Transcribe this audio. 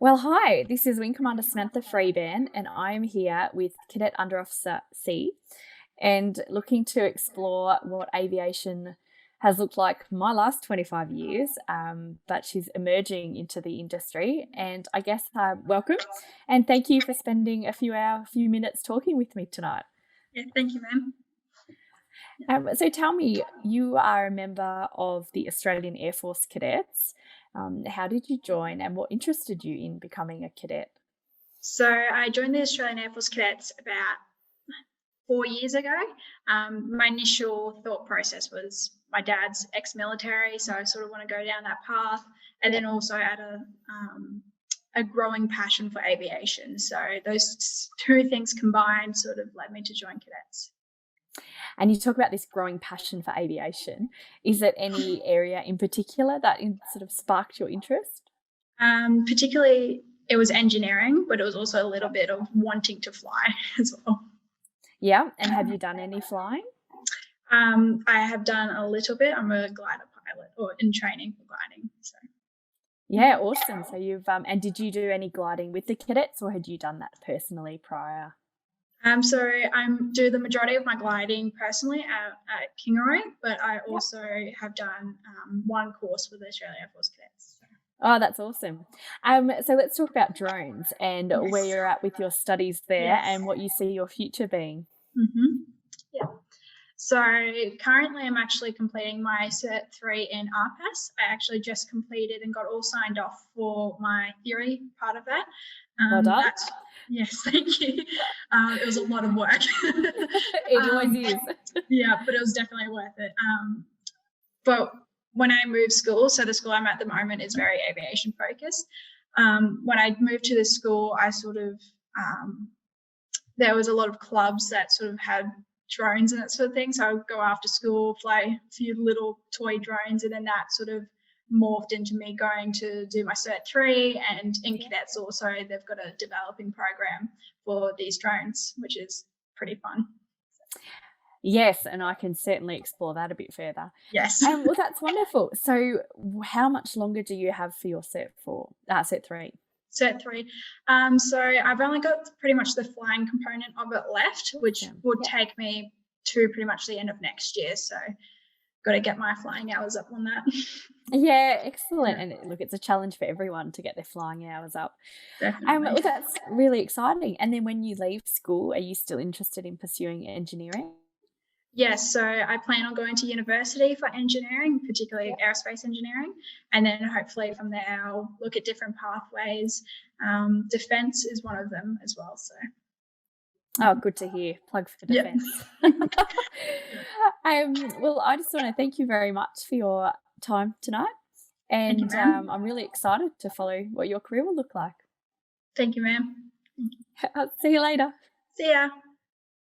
Well, hi, this is Wing Commander Samantha Freebairn, and I'm here with Cadet Under Officer C and looking to explore what aviation has looked like for my last 25 years. But she's emerging into the industry, and I guess welcome and thank you for spending few minutes talking with me tonight. Yeah, thank you, ma'am. So tell me, you are a member of the Australian Airforce Cadets. How did you join and what interested you in becoming a cadet? So I joined the Australian Airforce Cadets about 4 years ago. My initial thought process was my dad's ex-military, so I sort of want to go down that path, and then also add a growing passion for aviation. So those two things combined sort of led me to join cadets. And you talk about this growing passion for aviation. Is it any area in particular that sort of sparked your interest? Particularly, it was engineering, but it was also a little bit of wanting to fly as well. Yeah. And have you done any flying? I have done a little bit. I'm a glider pilot, or in training for gliding. So Yeah, awesome. So and did you do any gliding with the cadets, or had you done that personally prior? so I do the majority of my gliding personally at Kingaroy, but I Yep. also have done one course with the Australian Air Force Cadets. So. Oh, that's awesome. So let's talk about drones and where Yes. you're at with your studies there Yes. and what you see your future being. Yeah. So currently I'm actually completing my Cert 3 in RPAS. I actually just completed and got all signed off for my theory part of that. Well done. Yes, thank you. It was a lot of work. It always is. Yeah, but it was definitely worth it. But when I moved school, so the school I'm at the moment is very aviation focused. When I moved to this school, I sort of there was a lot of clubs that sort of had drones and that sort of thing. So I would go after school, fly a few little toy drones, and then that sort of morphed into me going to do my Cert 3. And in cadets also, they've got a developing program for these drones, which is pretty fun. Yes, and I can certainly explore that a bit further. Yes. Well, that's wonderful. So, how much longer do you have for your Cert 3? Cert 3. So I've only got pretty much the flying component of it left, which would take me to pretty much the end of next year. So got to get my flying hours up on that. Yeah, excellent. And look, it's a challenge for everyone to get their flying hours up. Definitely. Well, that's really exciting. And then when you leave school, are you still interested in pursuing engineering? Yes, so I plan on going to university for engineering, particularly aerospace engineering, and then hopefully from there I'll look at different pathways. Defence is one of them as well. So. Oh, good to hear. Plug for defence. Well, I just want to thank you very much for your time tonight. And Thank you, ma'am. I'm really excited to follow what your career will look like. Thank you, ma'am. I'll see you later. See ya.